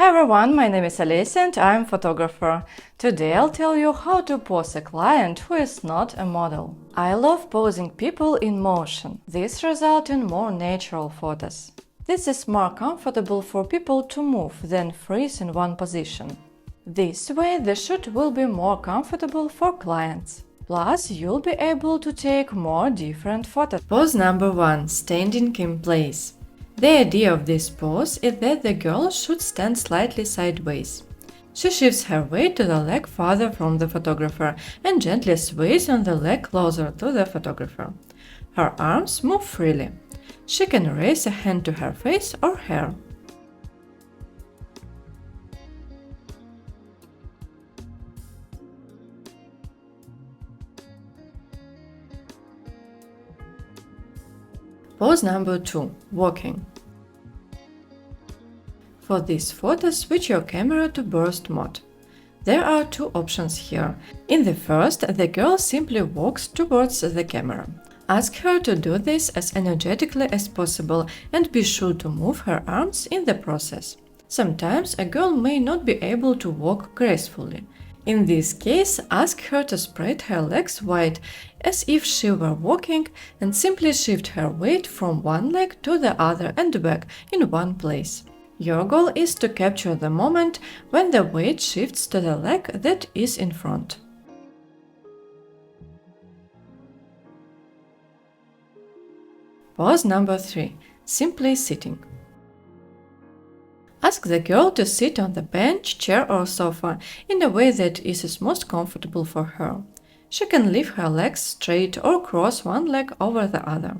Hi everyone, my name is Alessia and I'm a photographer. Today I'll tell you how to pose a client who is not a model. I love posing people in motion. This results in more natural photos. This is more comfortable for people to move than freeze in one position. This way the shoot will be more comfortable for clients. Plus, you'll be able to take more different photos. Pose number 1. Standing in place. The idea of this pose is that the girl should stand slightly sideways. She shifts her weight to the leg farther from the photographer and gently sways on the leg closer to the photographer. Her arms move freely. She can raise a hand to her face or hair. Pose number 2. Walking. For this photo, switch your camera to burst mode. There are two options here. In the first, the girl simply walks towards the camera. Ask her to do this as energetically as possible and be sure to move her arms in the process. Sometimes a girl may not be able to walk gracefully. In this case, ask her to spread her legs wide as if she were walking and simply shift her weight from one leg to the other and back in one place. Your goal is to capture the moment when the weight shifts to the leg that is in front. Pose number 3. Simply sitting. Ask the girl to sit on the bench, chair or sofa in a way that is most comfortable for her. She can leave her legs straight or cross one leg over the other.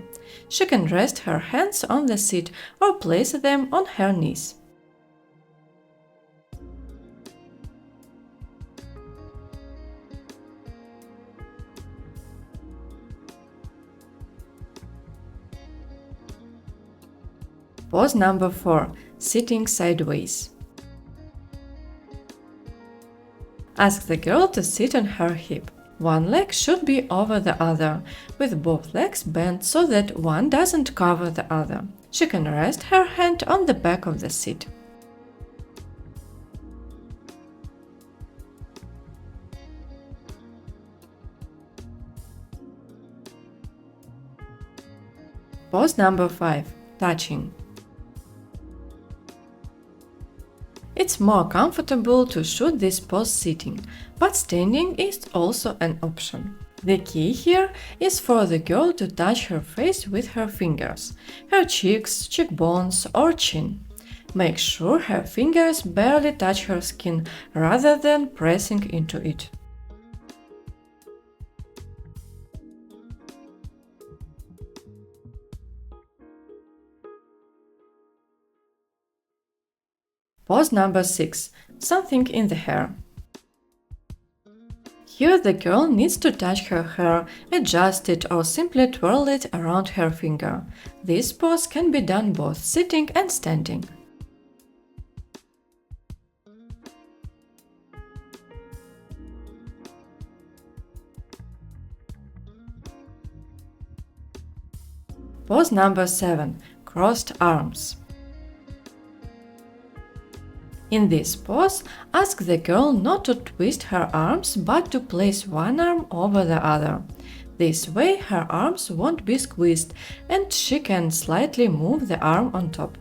She can rest her hands on the seat or place them on her knees. Pose number 4. Sitting sideways. Ask the girl to sit on her hip. One leg should be over the other, with both legs bent so that one doesn't cover the other. She can rest her hand on the back of the seat. Pose number 5. Touching. It's more comfortable to shoot this pose sitting, but standing is also an option. The key here is for the girl to touch her face with her fingers, her cheeks, cheekbones or chin. Make sure her fingers barely touch her skin rather than pressing into it. Pose number 6. Something in the hair. Here the girl needs to touch her hair, adjust it or simply twirl it around her finger. This pose can be done both sitting and standing. Pose number 7. Crossed arms. In this pose, ask the girl not to twist her arms but to place one arm over the other. This way her arms won't be squeezed and she can slightly move the arm on top.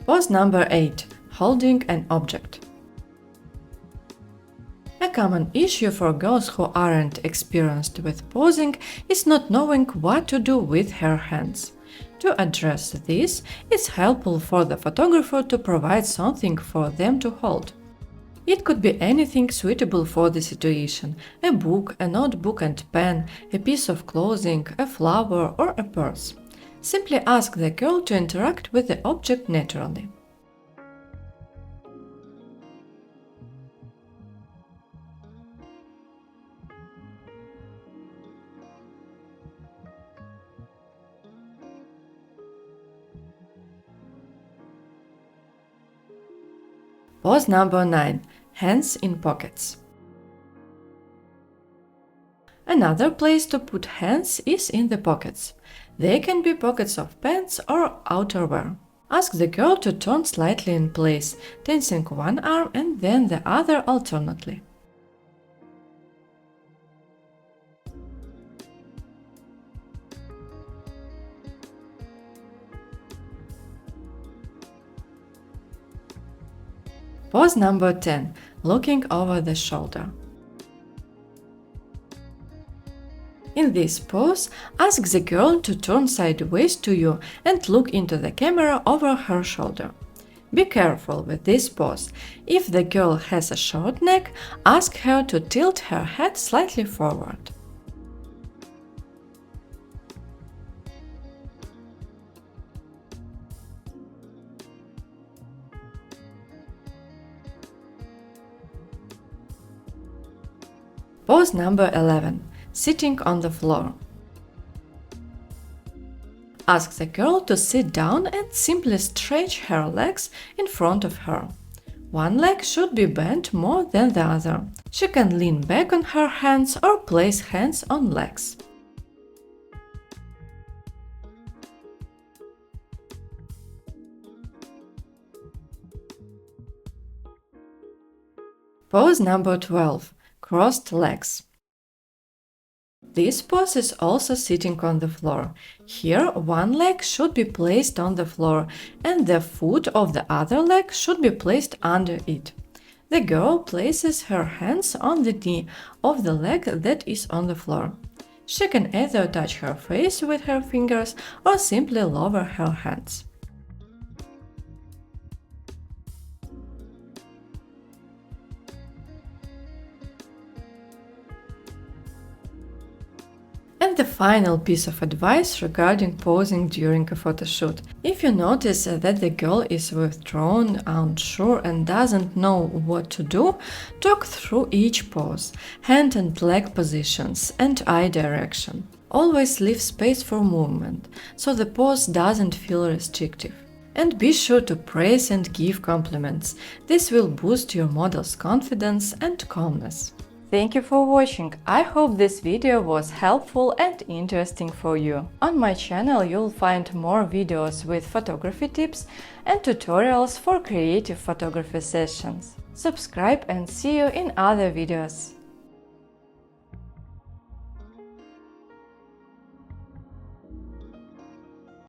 Pose number 8. Holding an object. A common issue for girls who aren't experienced with posing is not knowing what to do with her hands. To address this, it's helpful for the photographer to provide something for them to hold. It could be anything suitable for the situation: a book, a notebook and pen, a piece of clothing, a flower or a purse. Simply ask the girl to interact with the object naturally. Pose number 9. Hands in pockets. Another place to put hands is in the pockets. They can be pockets of pants or outerwear. Ask the girl to turn slightly in place, tensing one arm and then the other alternately. Pose number 10. Looking over the shoulder. In this pose, ask the girl to turn sideways to you and look into the camera over her shoulder. Be careful with this pose. If the girl has a short neck, ask her to tilt her head slightly forward. Pose number 11. Sitting on the floor. Ask the girl to sit down and simply stretch her legs in front of her. One leg should be bent more than the other. She can lean back on her hands or place hands on legs. Pose number 12. Crossed legs. This pose is also sitting on the floor. Here, one leg should be placed on the floor and the foot of the other leg should be placed under it. The girl places her hands on the knee of the leg that is on the floor. She can either touch her face with her fingers or simply lower her hands. And the final piece of advice regarding posing during a photo shoot. If you notice that the girl is withdrawn, unsure and doesn't know what to do, talk through each pose, hand and leg positions and eye direction. Always leave space for movement, so the pose doesn't feel restrictive. And be sure to praise and give compliments. This will boost your model's confidence and calmness. Thank you for watching. I hope this video was helpful and interesting for you. On my channel you'll find more videos with photography tips and tutorials for creative photography sessions. Subscribe and see you in other videos.